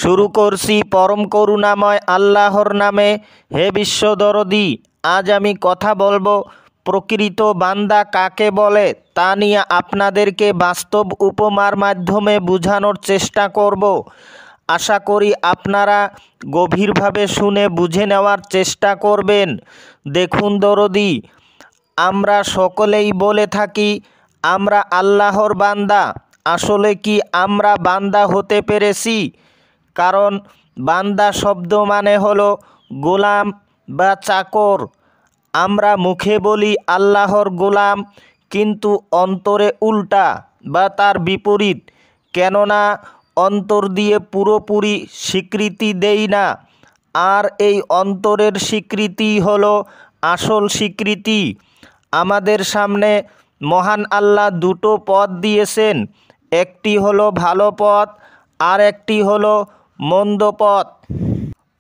শুরু করছি পরম করুণাময় আল্লাহর নামে। হে বিশ্বদরদী, আজ আমি কথা বলবো প্রকৃত বান্দা কাকে বলে তা নিয়ে আপনাদেরকে বাস্তব উপমার মাধ্যমে বোঝানোর চেষ্টা করব। আশা করি আপনারা গভীরভাবে শুনে বুঝে নেওয়ার চেষ্টা করবেন। দেখুন দরদী, আমরা সকলেই বলে থাকি আমরা আল্লাহর বান্দা। আসলে কি আমরা বান্দা হতে পেরেছি? কারণ বান্দা শব্দ মানে হলো গোলাম বা চাকর। আমরা মুখে বলি আল্লাহর গোলাম, কিন্তু অন্তরে উল্টা বা তার বিপরীত। কেননা অন্তর দিয়ে পুরোপুরি স্বীকৃতি দেই না, আর এই অন্তরের স্বীকৃতি হলো আসল স্বীকৃতি। আমাদের সামনে মহান আল্লাহ দুটো পথ দিয়েছেন, একটি হলো ভালো পথ আর একটি হলো মন্দ পথ।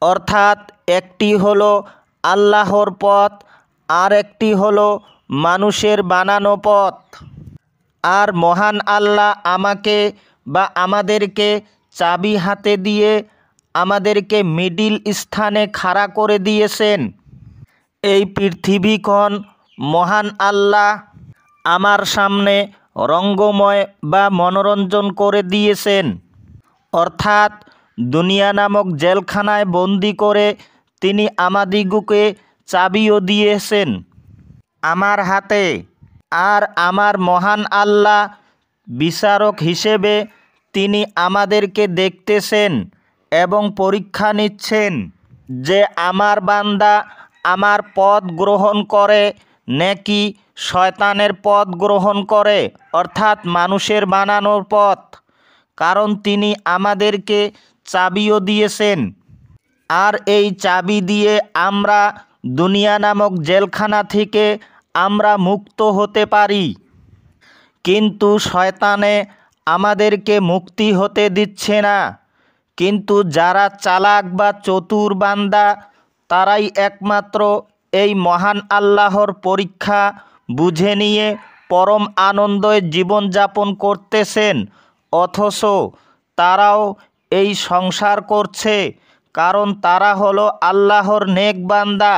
অর্থাৎ একটি হলো আল্লাহর পথ আর একটি হলো মানুষের বানানো পথ। আর মহান আল্লাহ আমাকে বা আমাদেরকে চাবি হাতে দিয়ে আমাদেরকে মিডিল স্থানে খাড়া করে দিয়েছেন। এই পৃথিবীখন মহান আল্লাহ আমার সামনে রঙ্গময় বা মনোরঞ্জন করে দিয়েছেন। অর্থাৎ দুনিয়া নামক জেলখানায় বন্দি করে তিনি আমাদিগকে চাবিও দিয়েছেন আমার হাতে। আর আমার মহান আল্লাহ বিচারক হিসেবে তিনি আমাদেরকে দেখতেছেন এবং পরীক্ষা নিচ্ছেন যে আমার বান্দা আমার পথ গ্রহণ করে নাকি শয়তানের পথ গ্রহণ করে, অর্থাৎ মানুষের বানানোর পথ। কারণ তিনি আমাদেরকে চাবিও দিয়েছেন, আর এই চাবি দিয়ে আমরা দুনিয়া নামক জেলখানা থেকে আমরা মুক্ত হতে পারি। কিন্তু শয়তানে আমাদেরকে মুক্তি হতে দিচ্ছে না। কিন্তু যারা চালাক বা চতুর বান্দা, তারাই একমাত্র এই মহান আল্লাহর পরীক্ষা বুঝে নিয়ে পরম আনন্দে জীবনযাপন করতেছেন। অথচ তারাও এই সংসার করছে, কারণ তারা হলো আল্লাহর নেক বান্দা।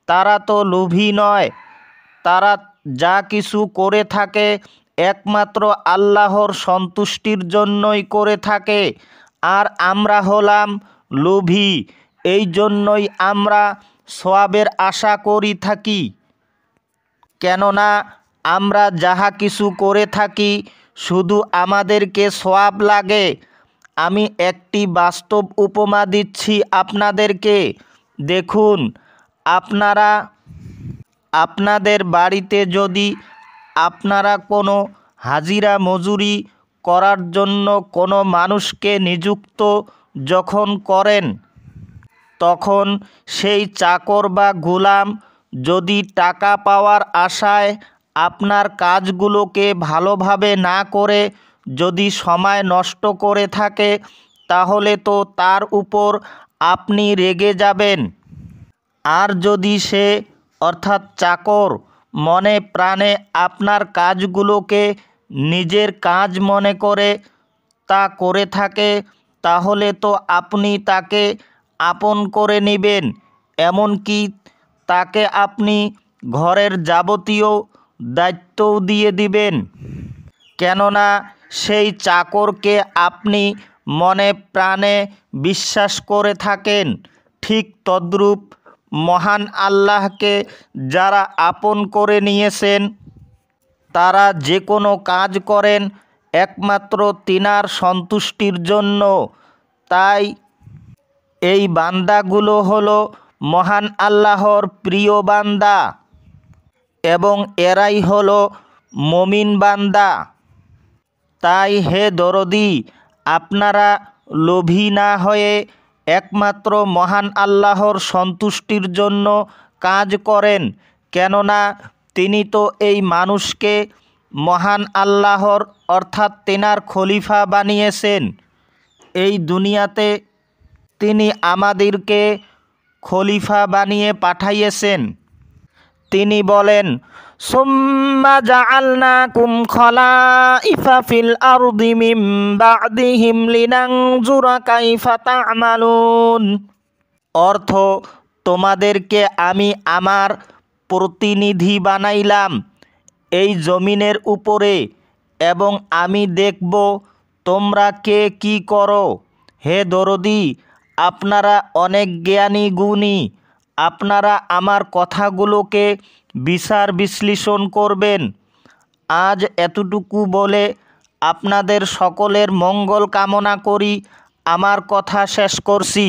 তারা তো লোভী নয়, তারা যা কিছু করে থাকে একমাত্র আল্লাহর সন্তুষ্টির জন্যই করে থাকে। আর আমরা হলাম লোভী, এই জন্যই আমরা সওয়াবের আশা করি থাকি। কেননা আমরা যাহা কিছু করে থাকি শুধু আমাদেরকে সওয়াব লাগে। আমি একটি বাস্তব উপমা দিচ্ছি আপনাদেরকে। দেখুন, আপনাদের বাড়িতে যদি আপনারা কোনো হাজিরা মজুরি করার জন্য কোনো মানুষকে নিযুক্ত যখন করেন, তখন সেই চাকর বা গোলাম যদি টাকা পাওয়ার আশায় আপনার কাজগুলোকে ভালোভাবে না করে যদি সময় নষ্ট করে থাকে, তাহলে তো তার উপর আপনি রেগে যাবেন। আর যদি সে অর্থাৎ চাকর মনে প্রাণে আপনার কাজগুলোকে নিজের কাজ মনে করে তা করে থাকে, তাহলে তো আপনি তাকে আপন করে নেবেন। এমনকি তাকে আপনি ঘরের যাবতীয় দায়িত্বও দিয়ে দিবেন। কেননা সেই চাকরকে আপনি মনে প্রাণে বিশ্বাস করে থাকেন। ঠিক তদ্রূপ মহান আল্লাহকে যারা আপন করে নিয়েছেন, তারা যে কোনো কাজ করেন একমাত্র তিনার সন্তুষ্টির জন্য। তাই এই বান্দাগুলো হলো মহান আল্লাহর প্রিয় বান্দা এবং এরাই হলো মুমিন বান্দা। তাই হে দরদী, আপনারা লোভী না হয়ে একমাত্র মহান আল্লাহর সন্তুষ্টির জন্য কাজ করেন। কেননা তিনি তো এই মানুষকে মহান আল্লাহর অর্থাৎ তেনার খলিফা বানিয়েছেন। এই দুনিয়াতে তিনি আমাদেরকে খলিফা বানিয়ে পাঠাইয়েছেন। তিনি বলেন, সুম্মা জাআলনাকুম খলাইফা ফিল আরদি মিন বা'দিহিম লিনানজুরা কাইফা তা'মালুন। অর্থ, তোমাদেরকে আমি আমার প্রতিনিধি বানাইলাম এই জমিনের উপরে, এবং আমি দেখব তোমরা কে কি করো। হে দরদী, আপনারা অনেক জ্ঞানী গুণী, আপনারা আমার কথাগুলোকে বিচার বিশ্লেষণ করবেন। আজ এতটুকু বলে আপনাদের সকলের মঙ্গল কামনা করি আমার কথা শেষ করছি।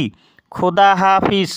খোদা হাফিজ।